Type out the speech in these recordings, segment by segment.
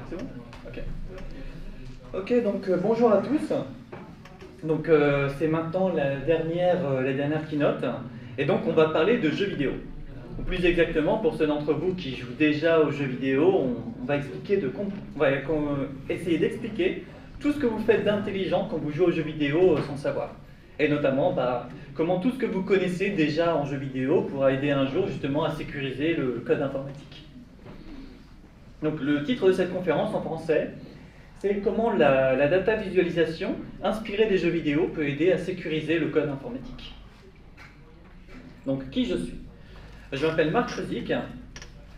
C'est bon? Ok. Ok, donc bonjour à tous. Donc c'est maintenant la dernière keynote. Et donc on va parler de jeux vidéo. Ou plus exactement, pour ceux d'entre vous qui jouent déjà aux jeux vidéo, on va essayer d'expliquer tout ce que vous faites d'intelligent quand vous jouez aux jeux vidéo sans savoir. Et notamment, comment tout ce que vous connaissez déjà en jeux vidéo pourra aider un jour justement à sécuriser le code informatique. Donc le titre de cette conférence en français, c'est comment la data visualisation inspirée des jeux vidéo peut aider à sécuriser le code informatique. Donc qui je suis? Je m'appelle Marc Chosic,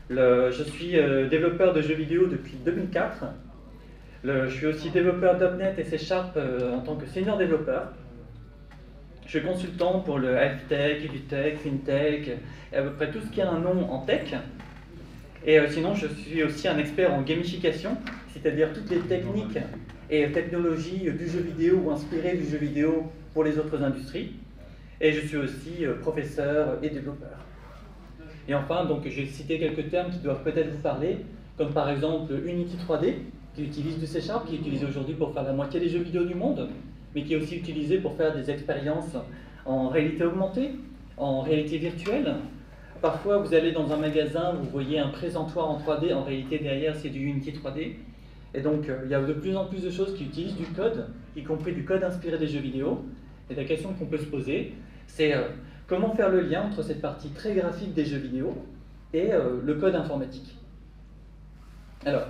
je suis développeur de jeux vidéo depuis 2004. Je suis aussi développeur .NET et C# en tant que senior développeur. Je suis consultant pour le health-tech, edutech, fintech, et à peu près tout ce qui a un nom en tech. Et sinon, je suis aussi un expert en gamification, c'est-à-dire toutes les techniques et technologies du jeu vidéo ou inspirées du jeu vidéo pour les autres industries. Et je suis aussi professeur et développeur. Et enfin, donc, j'ai cité quelques termes qui doivent peut-être vous parler, comme par exemple Unity 3D, qui utilise du C#, qui est utilisé aujourd'hui pour faire la moitié des jeux vidéo du monde, mais qui est aussi utilisé pour faire des expériences en réalité augmentée, en réalité virtuelle. Parfois, vous allez dans un magasin, vous voyez un présentoir en 3D, en réalité derrière c'est du Unity 3D. Et donc, il y a de plus en plus de choses qui utilisent du code, y compris du code inspiré des jeux vidéo. Et la question qu'on peut se poser, c'est comment faire le lien entre cette partie très graphique des jeux vidéo et le code informatique. Alors,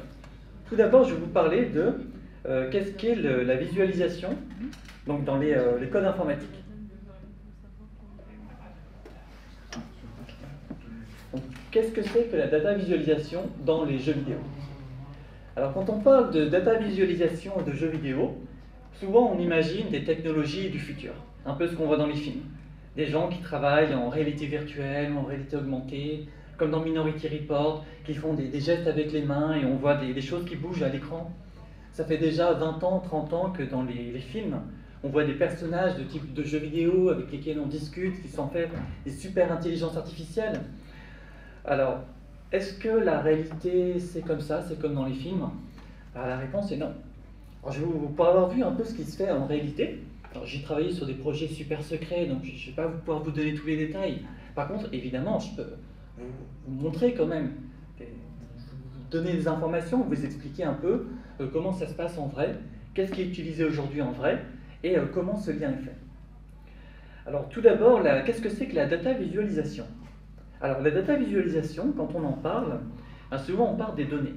tout d'abord, je vais vous parler de qu'est-ce qu'est la visualisation donc dans les codes informatiques. Qu'est-ce que c'est que la data visualisation dans les jeux vidéo? Alors quand on parle de data visualisation et de jeux vidéo, souvent on imagine des technologies du futur, un peu ce qu'on voit dans les films. Des gens qui travaillent en réalité virtuelle, en réalité augmentée, comme dans Minority Report, qui font des gestes avec les mains et on voit des choses qui bougent à l'écran. Ça fait déjà 20 ans, 30 ans que dans les films, on voit des personnages de type de jeux vidéo avec lesquels on discute, qui sont faits des super intelligences artificielles. Alors, est-ce que la réalité c'est comme ça, c'est comme dans les films? La réponse est non. Alors, pour avoir vu un peu ce qui se fait en réalité, j'ai travaillé sur des projets super secrets, donc je ne vais pas pouvoir vous donner tous les détails. Par contre, évidemment, je peux vous montrer quand même, vous donner des informations, vous expliquer un peu comment ça se passe en vrai, qu'est-ce qui est utilisé aujourd'hui en vrai, et comment ce lien est fait. Alors tout d'abord, qu'est-ce que c'est que la data visualisation? Alors la data visualisation, quand on en parle, souvent on parle des données.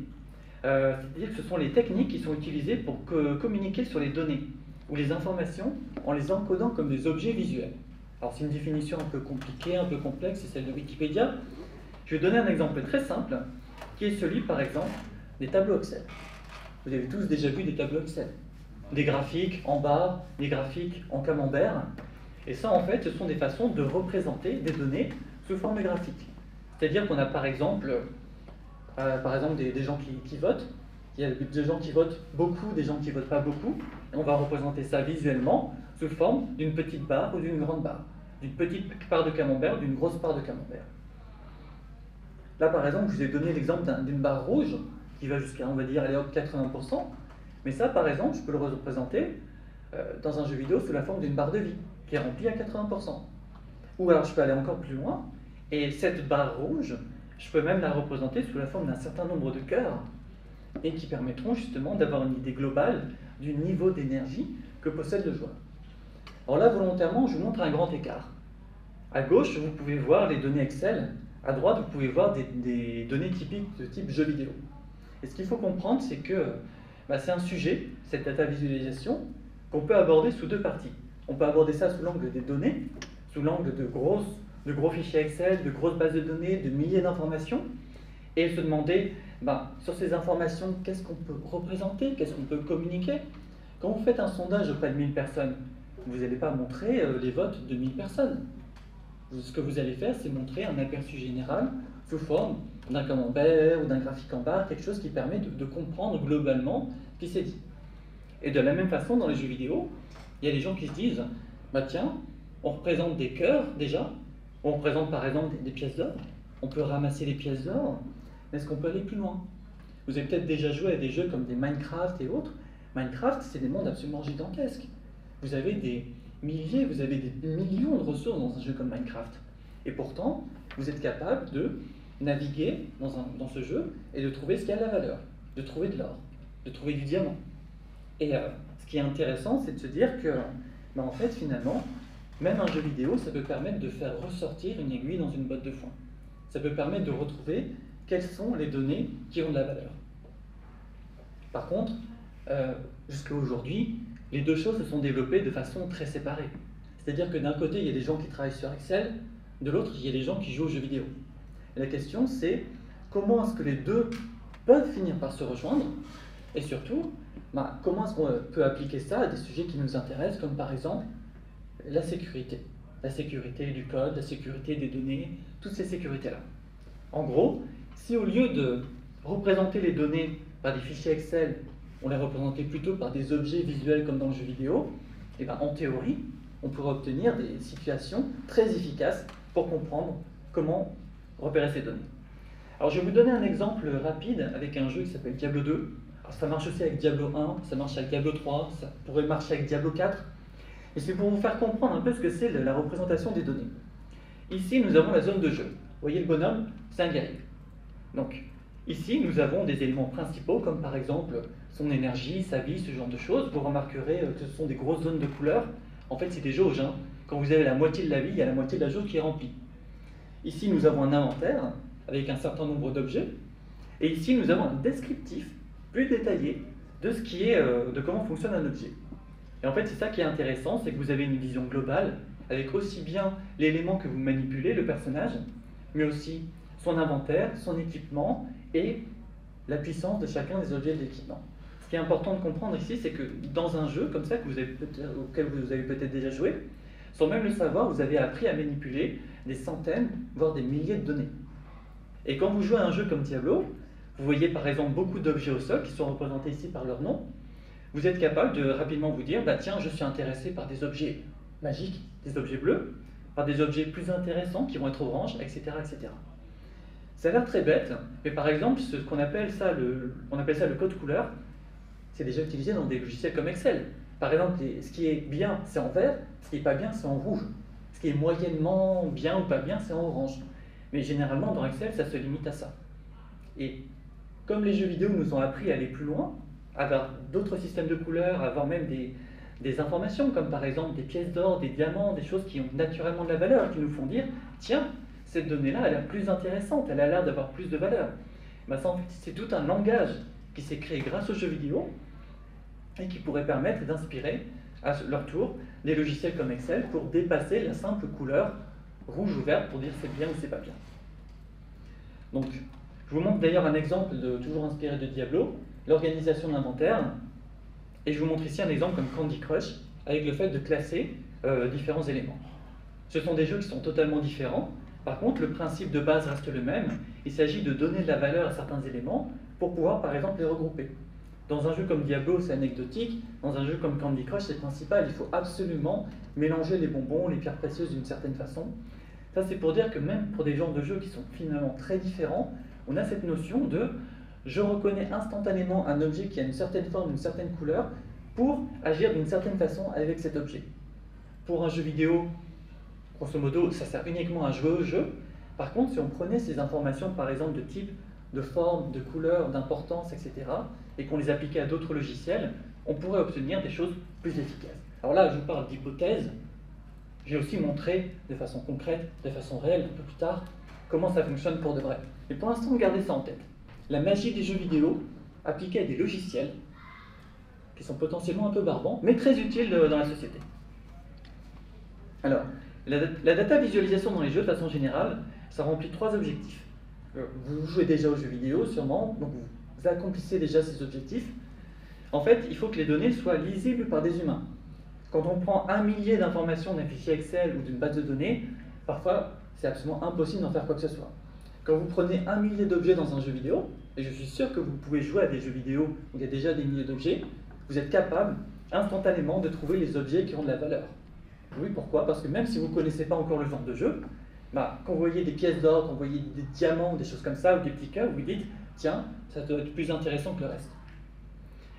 C'est-à-dire que ce sont les techniques qui sont utilisées pour communiquer sur les données ou les informations en les encodant comme des objets visuels. Alors c'est une définition un peu compliquée, un peu complexe, c'est celle de Wikipédia. Je vais donner un exemple très simple, qui est celui par exemple des tableaux Excel. Vous avez tous déjà vu des tableaux Excel. Des graphiques en barre, des graphiques en camembert. Et ça en fait, ce sont des façons de représenter des données sous forme graphique. C'est-à-dire qu'on a par exemple des gens qui votent, il y a des gens qui votent beaucoup, des gens qui ne votent pas beaucoup, et on va représenter ça visuellement sous forme d'une petite barre ou d'une grande barre, d'une petite part de camembert, d'une grosse part de camembert. Là par exemple, je vous ai donné l'exemple d'une barre rouge qui va jusqu'à, on va dire, aller hop, 80%, mais ça par exemple, je peux le représenter dans un jeu vidéo sous la forme d'une barre de vie, qui est remplie à 80%. Ou alors je peux aller encore plus loin, et cette barre rouge, je peux même la représenter sous la forme d'un certain nombre de cœurs, et qui permettront justement d'avoir une idée globale du niveau d'énergie que possède le joueur. Alors là, volontairement, je vous montre un grand écart. À gauche, vous pouvez voir les données Excel, à droite, vous pouvez voir des données typiques de type jeu vidéo. Et ce qu'il faut comprendre, c'est que c'est un sujet, cette data visualisation, qu'on peut aborder sous deux parties. On peut aborder ça sous l'angle des données, sous l'angle de gros fichiers Excel, de grosses bases de données, de milliers d'informations, et se demander, sur ces informations, qu'est-ce qu'on peut représenter, qu'est-ce qu'on peut communiquer? Quand vous faites un sondage auprès de 1000 personnes, vous n'allez pas montrer les votes de 1000 personnes. Ce que vous allez faire, c'est montrer un aperçu général sous forme d'un camembert ou d'un graphique en barre, quelque chose qui permet de comprendre globalement ce qui s'est dit. Et de la même façon, dans les jeux vidéo, il y a des gens qui se disent, tiens, on représente des cœurs déjà, on représente par exemple des pièces d'or, on peut ramasser les pièces d'or, mais est-ce qu'on peut aller plus loin? Vous avez peut-être déjà joué à des jeux comme des Minecraft et autres. Minecraft, c'est des mondes absolument gigantesques. Vous avez des milliers, vous avez des millions de ressources dans un jeu comme Minecraft. Et pourtant, vous êtes capable de naviguer dans ce jeu et de trouver ce qui a de la valeur, de trouver de l'or, de trouver du diamant. Et ce qui est intéressant, c'est de se dire que, en fait, finalement, même un jeu vidéo, ça peut permettre de faire ressortir une aiguille dans une botte de foin. Ça peut permettre de retrouver quelles sont les données qui ont de la valeur. Par contre, jusqu'à aujourd'hui, les deux choses se sont développées de façon très séparée. C'est-à-dire que d'un côté, il y a des gens qui travaillent sur Excel, de l'autre, il y a des gens qui jouent aux jeux vidéo. Et la question, c'est comment est-ce que les deux peuvent finir par se rejoindre, et surtout, comment est-ce qu'on peut appliquer ça à des sujets qui nous intéressent, comme par exemple la sécurité. La sécurité du code, la sécurité des données, toutes ces sécurités-là. En gros, si au lieu de représenter les données par des fichiers Excel, on les représentait plutôt par des objets visuels comme dans le jeu vidéo, et bien en théorie, on pourrait obtenir des situations très efficaces pour comprendre comment repérer ces données. Alors je vais vous donner un exemple rapide avec un jeu qui s'appelle Diablo 2. Alors, ça marche aussi avec Diablo 1, ça marche avec Diablo 3, ça pourrait marcher avec Diablo 4. Et c'est pour vous faire comprendre un peu ce que c'est la représentation des données. Ici, nous avons la zone de jeu. Vous voyez le bonhomme, c'est un guerrier. Donc, ici, nous avons des éléments principaux, comme par exemple son énergie, sa vie, ce genre de choses. Vous remarquerez que ce sont des grosses zones de couleurs. En fait, c'est des jauges. Quand vous avez la moitié de la vie, il y a la moitié de la jauge qui est remplie. Ici, nous avons un inventaire avec un certain nombre d'objets. Et ici, nous avons un descriptif plus détaillé de ce qui est, de comment fonctionne un objet. Et en fait, c'est ça qui est intéressant, c'est que vous avez une vision globale avec aussi bien l'élément que vous manipulez, le personnage, mais aussi son inventaire, son équipement et la puissance de chacun des objets de l'équipement. Ce qui est important de comprendre ici, c'est que dans un jeu comme ça, auquel vous avez peut-être déjà joué, sans même le savoir, vous avez appris à manipuler des centaines, voire des milliers de données. Et quand vous jouez à un jeu comme Diablo, vous voyez par exemple beaucoup d'objets au sol qui sont représentés ici par leur nom. Vous êtes capable de rapidement vous dire, tiens, je suis intéressé par des objets magiques, des objets bleus, par des objets plus intéressants qui vont être orange, etc. etc. Ça a l'air très bête, mais par exemple, ce qu'on appelle ça le code couleur, c'est déjà utilisé dans des logiciels comme Excel. Par exemple, ce qui est bien, c'est en vert, ce qui n'est pas bien, c'est en rouge. Ce qui est moyennement bien ou pas bien, c'est en orange. Mais généralement, dans Excel, ça se limite à ça. Et comme les jeux vidéo nous ont appris à aller plus loin, à avoir d'autres systèmes de couleurs, à avoir même des informations, comme par exemple des pièces d'or, des diamants, des choses qui ont naturellement de la valeur, qui nous font dire, tiens, cette donnée-là, elle a l'air plus intéressante, elle a l'air d'avoir plus de valeur. Ça, en fait, c'est tout un langage qui s'est créé grâce aux jeux vidéo et qui pourrait permettre d'inspirer, à leur tour, des logiciels comme Excel pour dépasser la simple couleur rouge ou verte pour dire c'est bien ou c'est pas bien. Donc, je vous montre d'ailleurs un exemple toujours inspiré de Diablo, l'organisation de l'inventaire. Et je vous montre ici un exemple comme Candy Crush, avec le fait de classer différents éléments. Ce sont des jeux qui sont totalement différents. Par contre, le principe de base reste le même. Il s'agit de donner de la valeur à certains éléments pour pouvoir, par exemple, les regrouper. Dans un jeu comme Diablo, c'est anecdotique. Dans un jeu comme Candy Crush, c'est principal. Il faut absolument mélanger les bonbons, les pierres précieuses d'une certaine façon. Ça, c'est pour dire que même pour des genres de jeux qui sont finalement très différents, on a cette notion de je reconnais instantanément un objet qui a une certaine forme, une certaine couleur, pour agir d'une certaine façon avec cet objet. Pour un jeu vidéo, grosso modo, ça sert uniquement à jouer au jeu. Par contre, si on prenait ces informations, par exemple, de type, de forme, de couleur, d'importance, etc., et qu'on les appliquait à d'autres logiciels, on pourrait obtenir des choses plus efficaces. Alors là, je vous parle d'hypothèses. J'ai aussi montré de façon concrète, de façon réelle, un peu plus tard, comment ça fonctionne pour de vrai. Mais pour l'instant, gardez ça en tête. La magie des jeux vidéo appliquée à des logiciels qui sont potentiellement un peu barbants, mais très utiles dans la société. Alors, la data visualisation dans les jeux, de façon générale, ça remplit 3 objectifs. Vous jouez déjà aux jeux vidéo, sûrement, donc vous accomplissez déjà ces objectifs. En fait, il faut que les données soient lisibles par des humains. Quand on prend un millier d'informations d'un fichier Excel ou d'une base de données, parfois, c'est absolument impossible d'en faire quoi que ce soit. Quand vous prenez un millier d'objets dans un jeu vidéo, et je suis sûr que vous pouvez jouer à des jeux vidéo où il y a déjà des milliers d'objets, vous êtes capable instantanément de trouver les objets qui ont de la valeur. Oui, pourquoi? Parce que même si vous ne connaissez pas encore le genre de jeu, quand vous voyez des pièces d'or, quand vous voyez des diamants, des choses comme ça, ou des petits cœurs, vous dites tiens, ça doit être plus intéressant que le reste.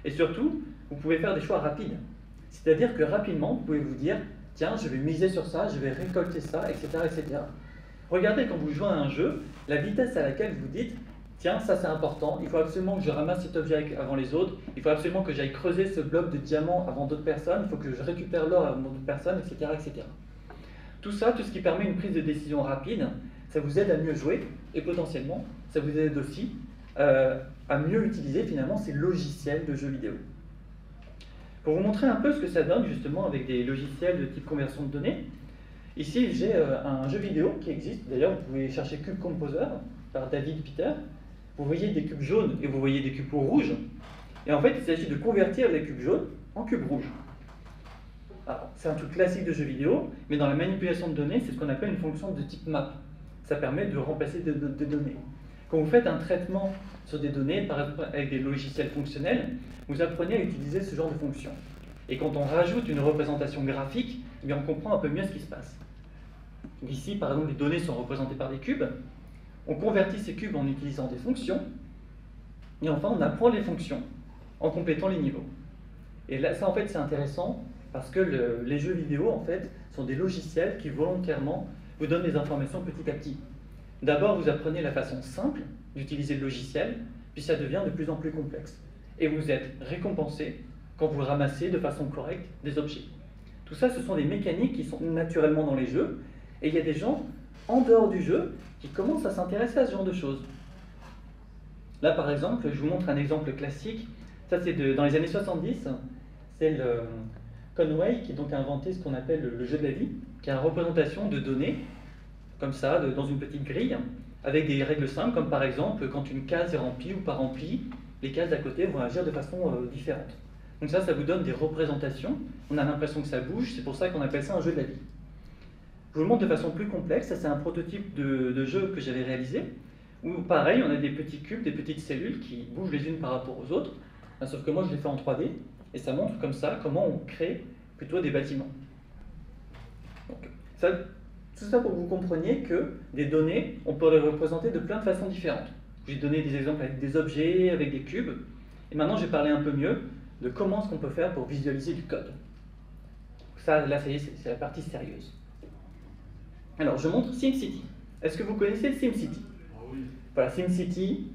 Et surtout, vous pouvez faire des choix rapides. C'est-à-dire que rapidement, vous pouvez vous dire, tiens, je vais miser sur ça, je vais récolter ça, etc., etc. Regardez quand vous jouez à un jeu, la vitesse à laquelle vous dites, tiens, ça c'est important, il faut absolument que je ramasse cet objet avant les autres, il faut absolument que j'aille creuser ce bloc de diamant avant d'autres personnes, il faut que je récupère l'or avant d'autres personnes, etc., etc. Tout ça, tout ce qui permet une prise de décision rapide, ça vous aide à mieux jouer et potentiellement, ça vous aide aussi à mieux utiliser finalement ces logiciels de jeux vidéo. Pour vous montrer un peu ce que ça donne justement avec des logiciels de type conversion de données, ici j'ai un jeu vidéo qui existe, d'ailleurs vous pouvez chercher Cube Composer par David Peter, vous voyez des cubes jaunes et vous voyez des cubes rouges, et en fait il s'agit de convertir les cubes jaunes en cubes rouges. C'est un truc classique de jeu vidéo, mais dans la manipulation de données, c'est ce qu'on appelle une fonction de type map. Ça permet de remplacer des données. Quand vous faites un traitement sur des données, par exemple avec des logiciels fonctionnels, vous apprenez à utiliser ce genre de fonction. Et quand on rajoute une représentation graphique, eh bien on comprend un peu mieux ce qui se passe. Ici, par exemple, les données sont représentées par des cubes. On convertit ces cubes en utilisant des fonctions. Et enfin, on apprend les fonctions en complétant les niveaux. Et là, ça, en fait, c'est intéressant parce que les jeux vidéo, en fait, sont des logiciels qui volontairement vous donnent des informations petit à petit. D'abord, vous apprenez la façon simple d'utiliser le logiciel, puis ça devient de plus en plus complexe. Et vous êtes récompensé quand vous ramassez de façon correcte des objets. Tout ça, ce sont des mécaniques qui sont naturellement dans les jeux, et il y a des gens, en dehors du jeu, qui commencent à s'intéresser à ce genre de choses. Là, par exemple, je vous montre un exemple classique. Ça, c'est dans les années 70. C'est le Conway qui donc a inventé ce qu'on appelle le jeu de la vie, qui est une représentation de données, comme ça, dans une petite grille, avec des règles simples, comme par exemple, quand une case est remplie ou pas remplie, les cases d'à côté vont agir de façon différente. Donc ça vous donne des représentations, on a l'impression que ça bouge, c'est pour ça qu'on appelle ça un jeu de la vie. Je vous le montre de façon plus complexe, ça c'est un prototype de jeu que j'avais réalisé, où pareil, on a des petits cubes, des petites cellules qui bougent les unes par rapport aux autres, sauf que moi je l'ai fait en 3D, et ça montre comme ça comment on crée plutôt des bâtiments. Donc, tout ça pour que vous compreniez que des données, on peut les représenter de plein de façons différentes. J'ai donné des exemples avec des objets, avec des cubes, et maintenant je vais parler un peu mieux de comment est-ce qu'on peut faire pour visualiser du code. Ça, là, ça y est, c'est la partie sérieuse. Alors, je montre SimCity. Est-ce que vous connaissez SimCity? Oui. Voilà, SimCity,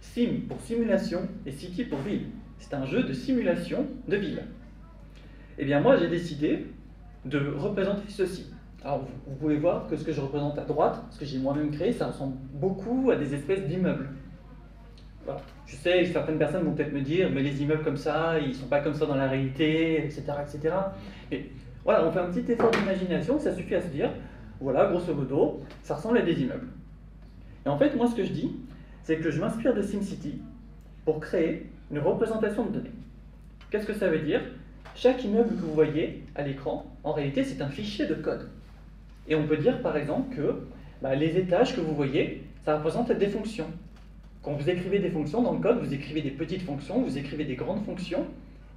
Sim pour simulation et City pour ville. C'est un jeu de simulation de ville. Eh bien, moi, j'ai décidé de représenter ceci. Alors, vous pouvez voir que ce que je représente à droite, ce que j'ai moi-même créé, ça ressemble beaucoup à des espèces d'immeubles. Voilà. Je sais, certaines personnes vont peut-être me dire, mais les immeubles comme ça, ils ne sont pas comme ça dans la réalité, etc., etc. Mais voilà, on fait un petit effort d'imagination, ça suffit à se dire, voilà, grosso modo, ça ressemble à des immeubles. Et en fait, moi, ce que je dis, c'est que je m'inspire de SimCity pour créer une représentation de données. Qu'est-ce que ça veut dire? Chaque immeuble que vous voyez à l'écran, en réalité, c'est un fichier de code. Et on peut dire, par exemple, que les étages que vous voyez, ça représente des fonctions. Quand vous écrivez des fonctions dans le code, vous écrivez des petites fonctions, vous écrivez des grandes fonctions,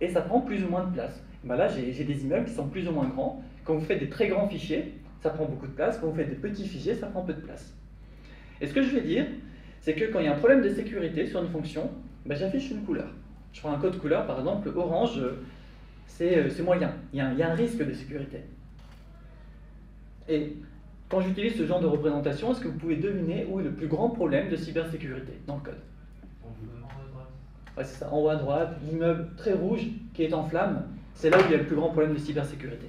et ça prend plus ou moins de place. Là, j'ai des immeubles qui sont plus ou moins grands. Quand vous faites des très grands fichiers, ça prend beaucoup de place. Quand vous faites des petits fichiers, ça prend peu de place. Et ce que je vais dire, c'est que quand il y a un problème de sécurité sur une fonction, j'affiche une couleur. Je prends un code couleur, par exemple, orange, c'est moyen. Il y a un risque de sécurité. Et quand j'utilise ce genre de représentation, est-ce que vous pouvez deviner où est le plus grand problème de cybersécurité dans le code? En haut à droite. Ouais, c'est ça, en haut à droite, l'immeuble très rouge qui est en flammes, c'est là où il y a le plus grand problème de cybersécurité.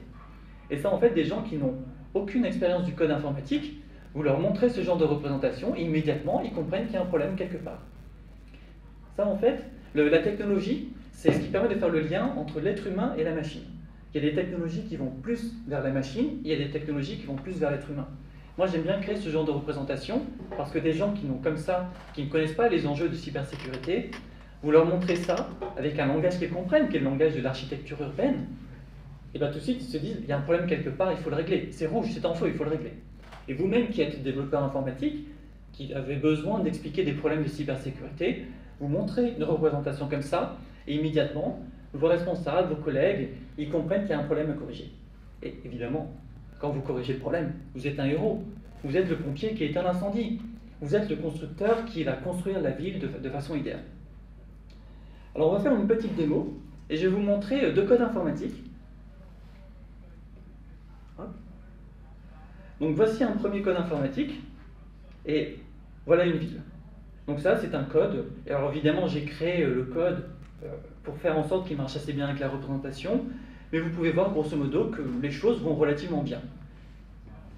Et ça, en fait, des gens qui n'ont aucune expérience du code informatique, vous leur montrez ce genre de représentation et immédiatement, ils comprennent qu'il y a un problème quelque part. Ça, en fait, la technologie, c'est ce qui permet de faire le lien entre l'être humain et la machine. Il y a des technologies qui vont plus vers la machine, il y a des technologies qui vont plus vers l'être humain. Moi, j'aime bien créer ce genre de représentation parce que des gens qui ne connaissent pas les enjeux de cybersécurité, vous leur montrez ça avec un langage qu'ils comprennent, qui est le langage de l'architecture urbaine, et tout de suite, ils se disent, il y a un problème quelque part, il faut le régler. C'est rouge, c'est en feu, il faut le régler. Et vous-même qui êtes développeur informatique, qui avez besoin d'expliquer des problèmes de cybersécurité, vous montrez une représentation comme ça, et immédiatement, vos responsables, vos collègues, ils comprennent qu'il y a un problème à corriger. Et évidemment, quand vous corrigez le problème, vous êtes un héros. Vous êtes le pompier qui éteint l'incendie. vous êtes le constructeur qui va construire la ville de façon idéale. Alors on va faire une petite démo, et je vais vous montrer deux codes informatiques. Hop. Donc voici un premier code informatique, et voilà une ville. Donc ça, c'est un code. Et alors évidemment, j'ai créé le code pour faire en sorte qu'il marche assez bien avec la représentation, mais vous pouvez voir grosso modo que les choses vont relativement bien.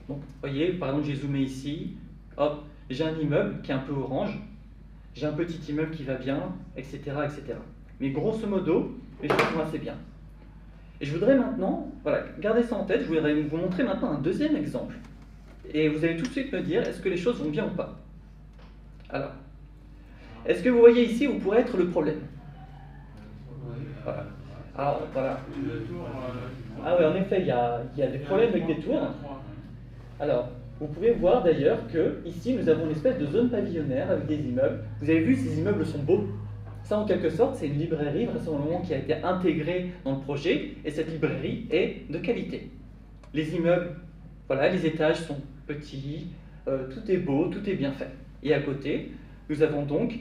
Donc, vous voyez, par exemple, j'ai zoomé ici, hop, j'ai un immeuble qui est un peu orange, j'ai un petit immeuble qui va bien, etc., etc. Mais grosso modo, les choses vont assez bien. Et je voudrais maintenant, voilà, gardez ça en tête, je voudrais vous montrer maintenant un deuxième exemple. Et vous allez tout de suite me dire, est-ce que les choses vont bien ou pas? Alors, est-ce que vous voyez ici où pourrait être le problème? Voilà. Alors, voilà. Ah oui, en effet, il y a des problèmes avec des tours. Alors, vous pouvez voir d'ailleurs que ici nous avons une espèce de zone pavillonnaire avec des immeubles. Vous avez vu, ces immeubles sont beaux. Ça, en quelque sorte, c'est une librairie vraisemblablement qui a été intégrée dans le projet, et cette librairie est de qualité. Les immeubles, voilà, les étages sont petits, tout est beau, tout est bien fait. Et à côté, nous avons donc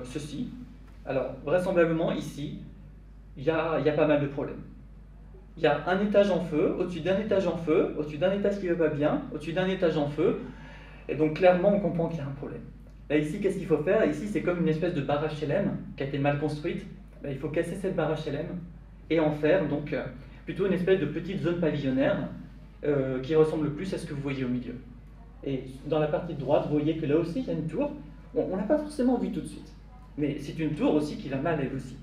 ceci. Alors, vraisemblablement, ici, il y a pas mal de problèmes. Il y a un étage en feu, au-dessus d'un étage en feu, au-dessus d'un étage qui ne va pas bien, au-dessus d'un étage en feu. Et donc, clairement, on comprend qu'il y a un problème. Là, ici, qu'est-ce qu'il faut faire? Ici, c'est comme une espèce de barre HLM qui a été mal construite. Là, il faut casser cette barre HLM et en faire donc plutôt une espèce de petite zone pavillonnaire qui ressemble plus à ce que vous voyez au milieu. Et dans la partie de droite, vous voyez que là aussi, il y a une tour. On n'a pas forcément vu tout de suite. Mais c'est une tour aussi qui va mal, elle aussi.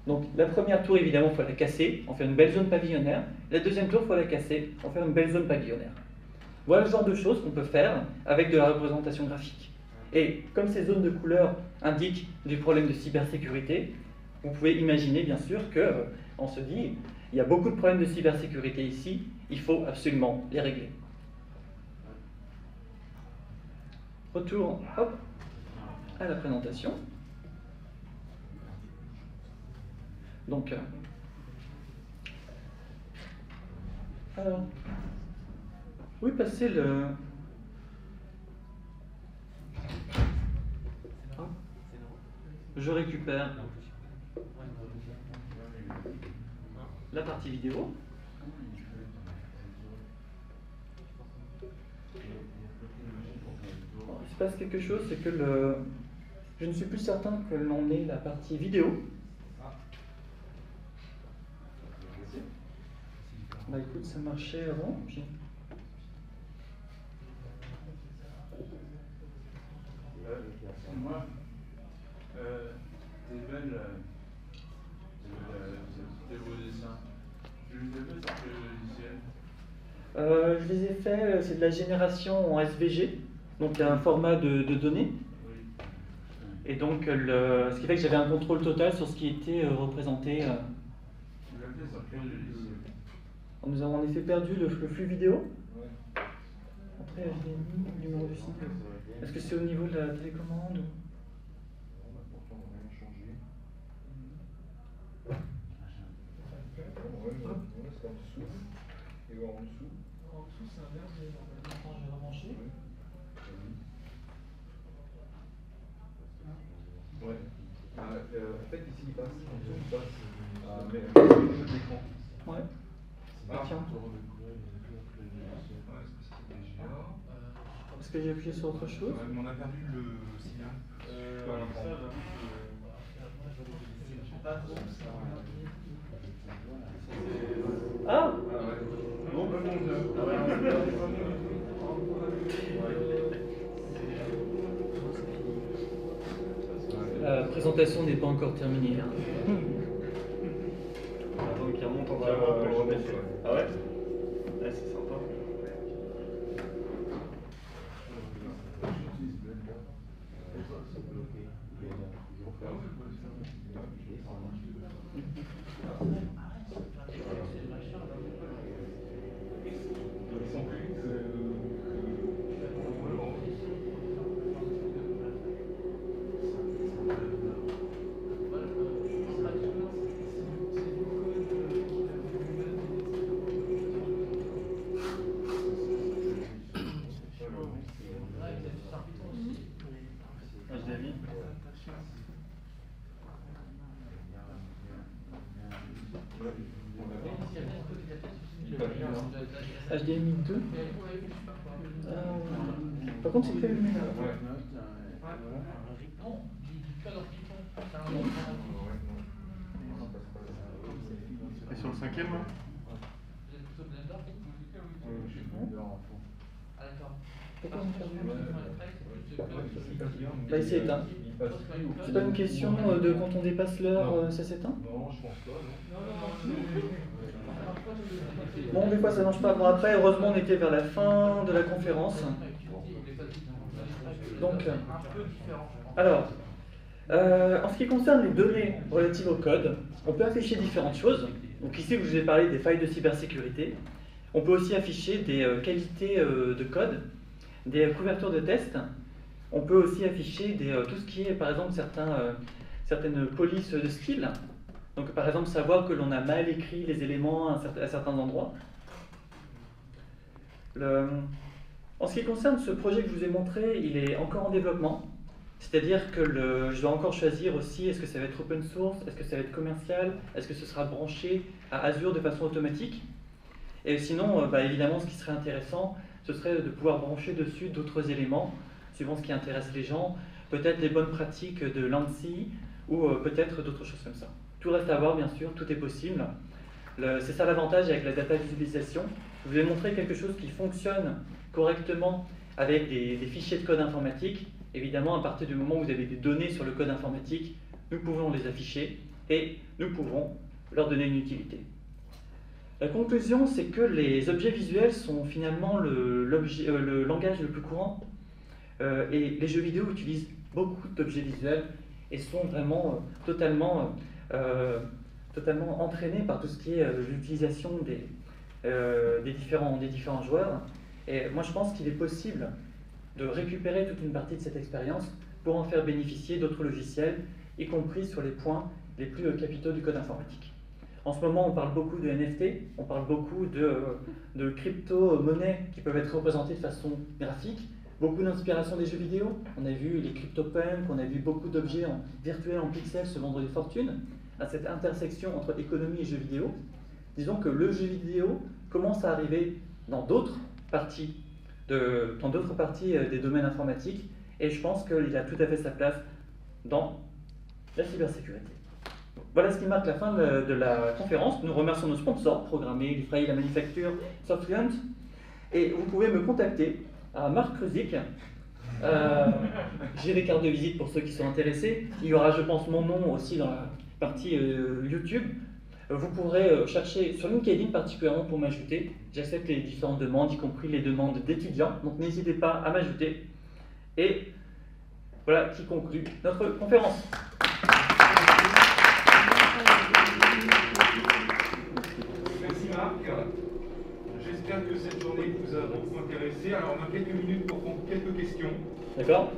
Donc la première tour, évidemment, il faut la casser, en faire une belle zone pavillonnaire. La deuxième tour, il faut la casser, en faire une belle zone pavillonnaire. Voilà le genre de choses qu'on peut faire avec de la représentation graphique. Et comme ces zones de couleurs indiquent des problèmes de cybersécurité, vous pouvez imaginer bien sûr qu'on se dit, il y a beaucoup de problèmes de cybersécurité ici, il faut absolument les régler. Retour, hop, à la présentation. Donc, alors, où est passé le... Ah, je récupère la partie vidéo. Bon, il se passe quelque chose, c'est que je ne suis plus certain que l'on ait la partie vidéo. Bah écoute, ça marchait avant, puis... Moi, tes beaux dessins, tu les as fait sur quel logiciel? Je les ai faits, c'est de la génération en SVG, donc un format de données. Oui. Et donc, ce qui fait que j'avais un contrôle total sur ce qui était représenté. Tu l'as fait sur quel logiciel? Nous avons en effet perdu le flux vidéo. Après, je l'ai mis au numéro du site. Est-ce que c'est au niveau de la télécommande ou... En dessous, c'est un verre, quand je vais rebrancher. Ouais. En fait, ici, il passe. En dessous, il passe. Mais l'écran. Ouais. Ah, tiens. Est-ce que j'ai appuyé sur autre chose? On a perdu le signal. Ah! La présentation n'est pas encore terminée. Attends qu'il remonte en bas pour le remettre. Ah ouais? Ouais, c'est sympa. HDMI. HDMI 2. Par contre, c'est plus allumé là. Et sur le cinquième, là Pourquoi on ferme? Bah, il s'est éteint. C'est pas une question de quand on dépasse l'heure, ça s'éteint? Non, je pense pas. Bon, des fois ça marche pas. Bon, après, heureusement, on était vers la fin de la conférence. Donc, alors, en ce qui concerne les données relatives au code, on peut afficher différentes choses. Donc ici, je vous ai parlé des failles de cybersécurité. On peut aussi afficher des qualités de code, des couvertures de tests. On peut aussi afficher tout ce qui est, par exemple, certaines polices de style. Donc, par exemple, savoir que l'on a mal écrit les éléments à certains endroits. En ce qui concerne ce projet que je vous ai montré, il est encore en développement. C'est-à-dire que je dois encore choisir aussi, est-ce que ça va être open source, est-ce que ça va être commercial, est-ce que ce sera branché à Azure de façon automatique. Et sinon, évidemment, ce qui serait intéressant, ce serait de pouvoir brancher dessus d'autres éléments, suivant ce qui intéresse les gens, peut-être les bonnes pratiques de l'ANSI, ou peut-être d'autres choses comme ça. Tout reste à voir, bien sûr, tout est possible. C'est ça l'avantage avec la data visualisation. Je vous ai montré quelque chose qui fonctionne correctement avec des fichiers de code informatique. Évidemment, à partir du moment où vous avez des données sur le code informatique, nous pouvons les afficher et nous pouvons leur donner une utilité. La conclusion, c'est que les objets visuels sont finalement le langage le plus courant et les jeux vidéo utilisent beaucoup d'objets visuels et sont vraiment totalement entraînés par tout ce qui est l'utilisation des différents joueurs. Et moi, je pense qu'il est possible de récupérer toute une partie de cette expérience pour en faire bénéficier d'autres logiciels, y compris sur les points les plus capitaux du code informatique. En ce moment, on parle beaucoup de NFT, on parle beaucoup de crypto-monnaies qui peuvent être représentées de façon graphique, beaucoup d'inspiration des jeux vidéo. On a vu les CryptoPunks, on a vu beaucoup d'objets virtuels en pixels se vendre des fortunes. À cette intersection entre économie et jeux vidéo, disons que le jeu vidéo commence à arriver dans d'autres parties des domaines informatiques, et je pense qu'il a tout à fait sa place dans la cybersécurité. Voilà ce qui marque la fin de la conférence. Nous remercions nos sponsors, Programmer, Liffray, la Manufacture, Softlunt, et vous pouvez me contacter à Marc Kruzik. J'ai des cartes de visite pour ceux qui sont intéressés. Il y aura, je pense, mon nom aussi dans la partie YouTube. Vous pourrez chercher sur LinkedIn particulièrement pour m'ajouter. J'accepte les différentes demandes, y compris les demandes d'étudiants. Donc n'hésitez pas à m'ajouter. Et voilà qui conclut notre conférence. Merci Marc. J'espère que cette journée vous a beaucoup intéressé. Alors on a quelques minutes pour prendre quelques questions. D'accord?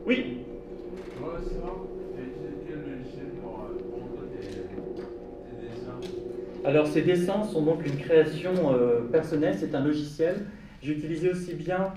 Oui. Moi, c'est vrai. J'ai utilisé quel logiciel pour montrer tes dessins? Alors ces dessins sont donc une création personnelle, c'est un logiciel. J'ai utilisé aussi bien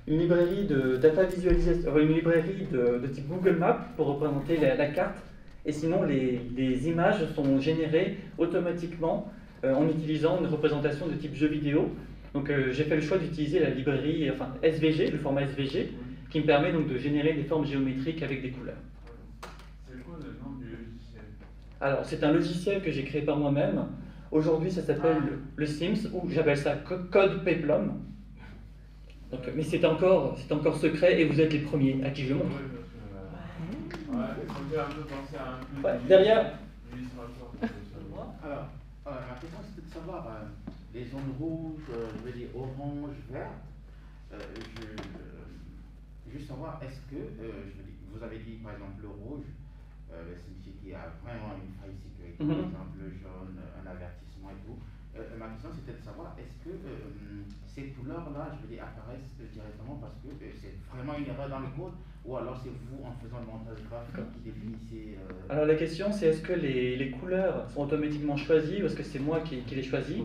une librairie de data visualisation, une librairie de type Google Maps pour représenter la carte. Et sinon, les images sont générées automatiquement en utilisant une représentation de type jeu vidéo. Donc j'ai fait le choix d'utiliser la librairie, enfin SVG, le format SVG, qui me permet donc de générer des formes géométriques avec des couleurs. C'est quoi le nom du logiciel? Alors c'est un logiciel que j'ai créé par moi-même. Aujourd'hui ça s'appelle le Sims, ou j'appelle ça Code Peplum. Donc, mais c'est encore secret et vous êtes les premiers à qui je le montre. Ouais, il faut faire un peu penser à un peu. Ouais, derrière. Alors, ma question c'était de savoir les zones rouges, je veux dire orange, vert. Juste savoir, est-ce que, vous avez dit par exemple le rouge, signifie qu'il y a vraiment une faille sécurité, par exemple le jaune, un avertissement et tout. Ma question c'était de savoir, est-ce que ces couleurs-là, je veux dire, apparaissent directement parce que c'est vraiment une erreur dans le code, ou alors c'est vous, en faisant le montage graphique, qui définissez... Alors la question c'est, est-ce que les couleurs sont automatiquement choisies, ou est-ce que c'est moi qui les choisis?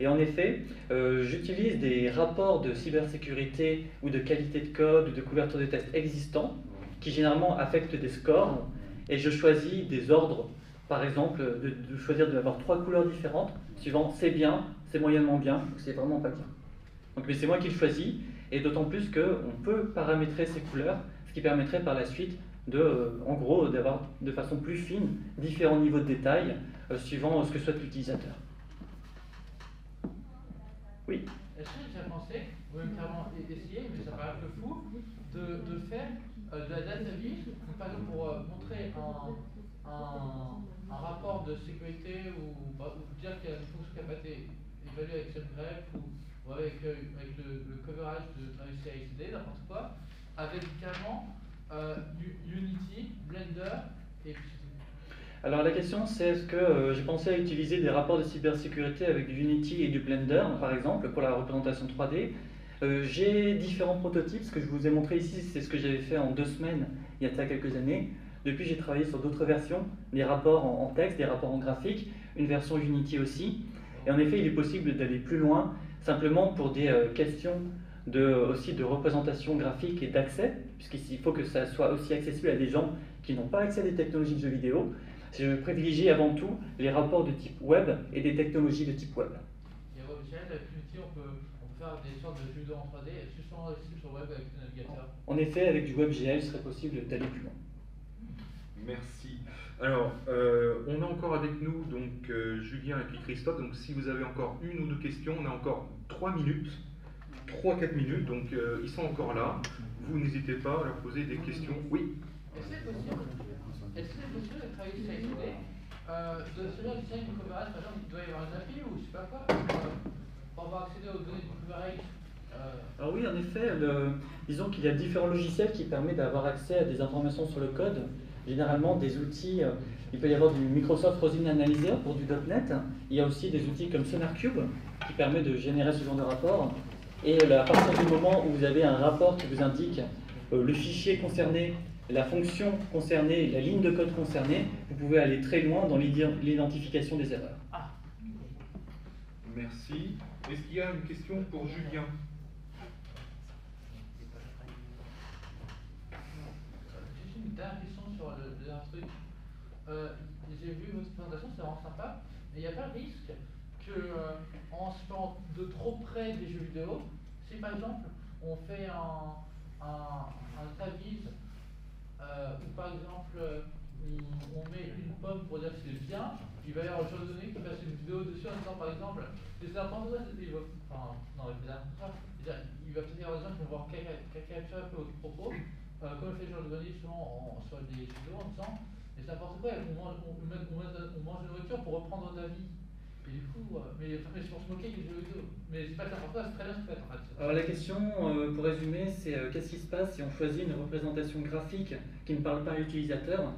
Et en effet, j'utilise des rapports de cybersécurité ou de qualité de code ou de couverture de tests existants qui généralement affectent des scores et je choisis des ordres, par exemple, de choisir d'avoir 3 couleurs différentes suivant c'est bien, c'est moyennement bien ou c'est vraiment pas bien. Donc, mais c'est moi qui le choisis et d'autant plus qu'on peut paramétrer ces couleurs, ce qui permettrait par la suite en gros, d'avoir de façon plus fine différents niveaux de détail suivant ce que souhaite l'utilisateur. Oui. Est-ce que j'ai pensé, ou même carrément essayer, mais ça paraît un peu fou, de faire de la data vis, par exemple pour montrer un rapport de sécurité ou dire qu'il y a une fonction qui n'a pas été évaluée avec SEMGREF ou avec le coverage de CICD, n'importe quoi, avec carrément Unity, Blender et puis alors la question c'est est-ce que j'ai pensé à utiliser des rapports de cybersécurité avec du Unity et du Blender par exemple pour la représentation 3D. J'ai différents prototypes, ce que je vous ai montré ici c'est ce que j'avais fait en 2 semaines il y a de ça quelques années. Depuis j'ai travaillé sur d'autres versions, des rapports en texte, des rapports en graphique, une version Unity aussi. Et en effet il est possible d'aller plus loin simplement pour des questions aussi de représentation graphique et d'accès, puisqu'il faut que ça soit aussi accessible à des gens qui n'ont pas accès à des technologies de jeux vidéo. Je privilégie avant tout les rapports de type web et des technologies de type web. Et WebGL, avec Unity, on peut faire des sortes de jeux vidéo en 3D, est-ce que ce sont accessibles sur web avec le navigateur? En effet, avec du WebGL, il serait possible d'aller plus loin. Merci. Alors, on a encore avec nous donc Julien et puis Christophe. Donc, si vous avez encore une ou deux questions, on a encore 3 minutes, 3-4 minutes. Donc, ils sont encore là. Vous n'hésitez pas à leur poser des questions. Oui. Est-ce que c'est possible de travailler sur CICD, de se faire du design du coverage, par exemple, il doit y avoir un API ou je sais pas quoi, pour avoir accédé aux données du coverage? Alors oui, en effet, disons qu'il y a différents logiciels qui permettent d'avoir accès à des informations sur le code. Généralement, des outils, il peut y avoir du Microsoft Rosin Analyzer pour du .NET. Il y a aussi des outils comme SonarCube qui permet de générer ce genre de rapport. Et à partir du moment où vous avez un rapport qui vous indique le fichier concerné, la fonction concernée, la ligne de code concernée, vous pouvez aller très loin dans l'identification des erreurs. Merci. Est-ce qu'il y a une question pour Julien? Juste une dernière question sur le dernier truc. J'ai vu votre présentation, c'est vraiment sympa, mais il n'y a pas de risque qu'en se faisant de trop près des jeux vidéo, si par exemple on fait un taviz où par exemple on met une pomme pour dire que c'est bien, il va y avoir un genre de données qui fasse une vidéo dessus en disant par exemple c'est n'importe quoi, il va peut-être y avoir des gens qui vont voir caricaturer un peu votre propos, comme le fait Georges Grenier justement sur des vidéos en disant mais c'est n'importe quoi, on mange une nourriture pour reprendre notre avis. Et du coup, mais c'est pour se moquer des jeux vidéo. Mais c'est pas n'importe quoi, c'est très bien ce que fait en fait. Alors la question, pour résumer, c'est qu'est-ce qui se passe si on choisit une représentation graphique qui ne parle pas à l'utilisateur?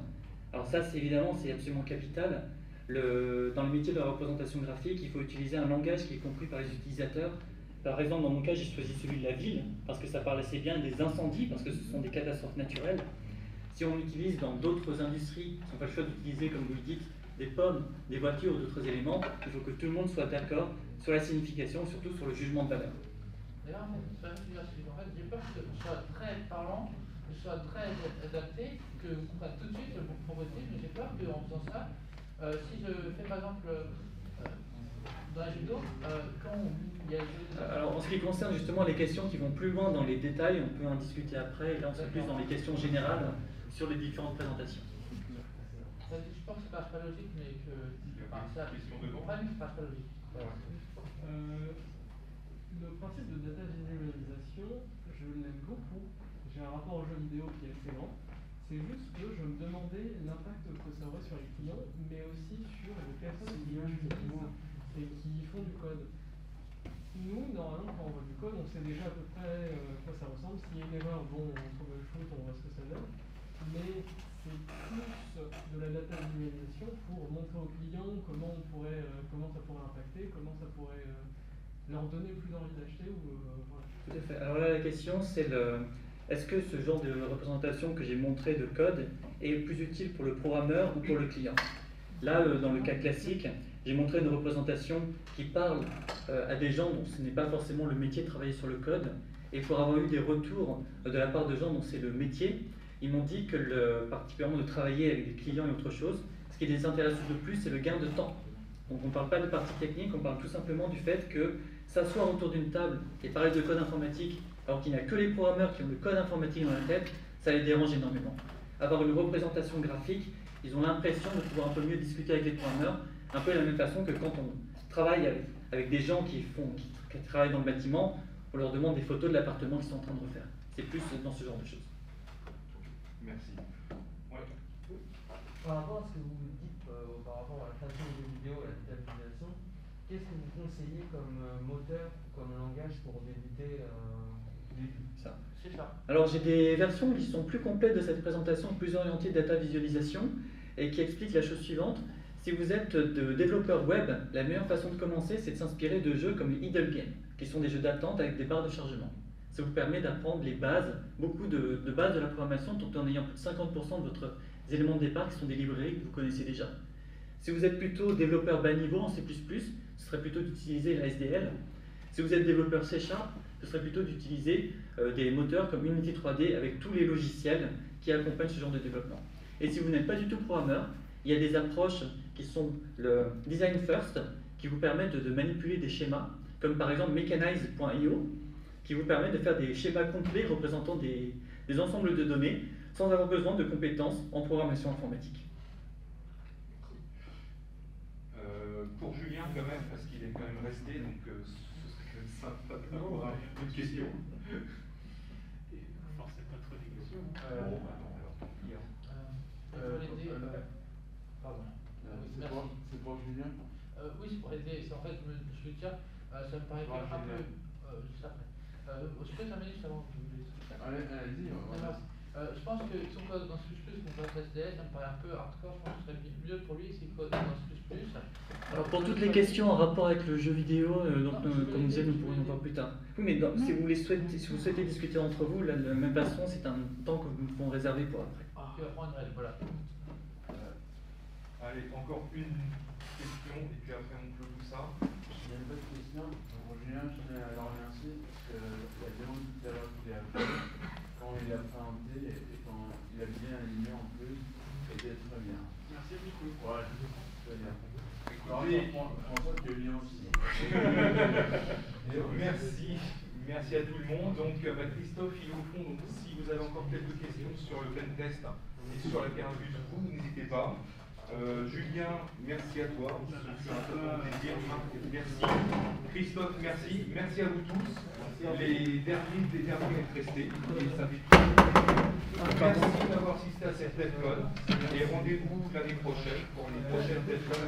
Alors ça, c'est évidemment, c'est absolument capital. Dans le métier de la représentation graphique, il faut utiliser un langage qui est compris par les utilisateurs. Par exemple, dans mon cas, j'ai choisi celui de la ville, parce que ça parle assez bien des incendies, parce que ce sont des catastrophes naturelles. Si on l'utilise dans d'autres industries, si on fait le choix d'utiliser, comme vous le dites, des pommes, des voitures ou d'autres éléments, il faut que tout le monde soit d'accord sur la signification, surtout sur le jugement de valeur. D'ailleurs, en fait, j'ai peur que ce soit très parlant, que ce soit très adapté, que vous compreniez tout de suite le propositif, mais j'ai peur qu'en faisant ça, si je fais par exemple dans la judo, quand il y a... Alors en ce qui concerne justement les questions qui vont plus loin dans les détails, on peut en discuter après, et là on serait plus dans les questions générales sur les différentes présentations. Je pense que ça passe pas logique, mais que ça, vous comprenez que ça passe pas logique. Le principe de data visualisation, je l'aime beaucoup. J'ai un rapport au jeu vidéo qui est excellent. C'est juste que je me demandais l'impact que ça aurait sur les clients, mais aussi sur les personnes qui l'utilisent et qui font du code. Nous, normalement, quand on voit du code, on sait déjà à peu près à quoi ça ressemble. S'il y a une erreur, bon, on trouve le shoot, on voit ce que ça donne. Mais c'est plus de la data visualisation pour montrer aux clients comment ça pourrait impacter, comment ça pourrait leur donner plus envie d'acheter. Voilà. Tout à fait. Alors là, la question, c'est est-ce que ce genre de représentation que j'ai montré de code est plus utile pour le programmeur ou pour le client? Là, dans le cas classique, j'ai montré une représentation qui parle à des gens dont ce n'est pas forcément le métier de travailler sur le code. Et pour avoir eu des retours de la part de gens dont c'est le métier, ils m'ont dit que particulièrement de travailler avec des clients et autre chose, ce qui les intéresse le plus, c'est le gain de temps. Donc on ne parle pas de partie technique, on parle tout simplement du fait que s'asseoir autour d'une table et parler de code informatique, alors qu'il n'y a que les programmeurs qui ont le code informatique dans la tête, ça les dérange énormément. Avoir une représentation graphique, ils ont l'impression de pouvoir un peu mieux discuter avec les programmeurs, un peu de la même façon que quand on travaille avec des gens qui travaillent dans le bâtiment, on leur demande des photos de l'appartement qu'ils sont en train de refaire. C'est plus dans ce genre de choses. Merci. Ouais. Par rapport à ce que vous dites par rapport à la création de jeux vidéo et à la détermination, qu'est-ce que vous conseillez comme moteur, comme langage pour débuter Ça. C'est ça. Alors j'ai des versions qui sont plus complètes de cette présentation, plus orientées data visualisation, et qui expliquent la chose suivante. Si vous êtes développeur web, la meilleure façon de commencer, c'est de s'inspirer de jeux comme les Idle Games, qui sont des jeux d'attente avec des barres de chargement. Ça vous permet d'apprendre les bases, beaucoup de bases de la programmation, tout en ayant plus de 50% de votre éléments de départ qui sont des librairies que vous connaissez déjà. Si vous êtes plutôt développeur bas niveau en C++, ce serait plutôt d'utiliser la SDL. Si vous êtes développeur C#, ce serait plutôt d'utiliser des moteurs comme Unity 3D avec tous les logiciels qui accompagnent ce genre de développement. Et si vous n'êtes pas du tout programmeur, il y a des approches qui sont le Design First, qui vous permettent de manipuler des schémas, comme par exemple Mechanize.io, qui vous permet de faire des schémas complets représentant des ensembles de données sans avoir besoin de compétences en programmation informatique. Pour Julien quand même, parce qu'il est quand même resté, donc ce serait quand même sympa d'avoir une question. Forcez pas trop les questions. Bon, bah non, alors, hier. Pardon. C'est pour Julien. Oui, c'est pour aider. En fait, je veux dire, ça me paraît quand même un peu. Juste après. Je peux terminer juste avant que vous voulez. Allez-y. Je pense que si on code dans C++, qu'on code SDS, ça me paraît un peu hardcore. Je pense que ce serait mieux pour lui s'il code dans C++. Alors pour toutes les questions en rapport avec le jeu vidéo, comme vous disait, nous pourrions en voir plus tard. Oui, mais si vous souhaitez discuter entre vous, là, de la même façon, c'est un temps que nous pouvons réserver pour après. Tu vas prendre une règle, voilà. Allez, encore une question, et puis après on clôt tout ça. Il y a une bonne question. Pour Julien, je tenais à le remercier parce qu'il y a bien tout à l'heure qu'il a appris. Quand il a présenté et quand il a bien aligné en plus, c'était très bien. Merci beaucoup. Ouais, très bien. Écoutez, François, tu es bien aussi. merci à tout le monde. Donc Christophe, il est au fond, donc si vous avez encore quelques questions sur le pentest et sur la carte vue, vous n'hésitez pas. Julien, merci à toi, c'est un peu mon plaisir. Marc, merci. Christophe, merci. Merci à vous tous. Les derniers êtes restés. Et ça fait merci d'avoir assisté à cette TEDCon. Et rendez-vous l'année prochaine pour les prochaines TEDCon.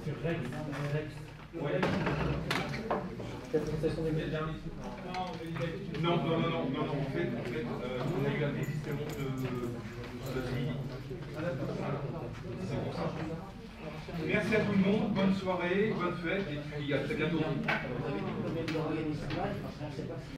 C'est Rex. Ouais. Non, en fait, on a eu un désistement de c'est pour ça. Merci à tout le monde, bonne soirée, bonne fête, et puis à très bientôt.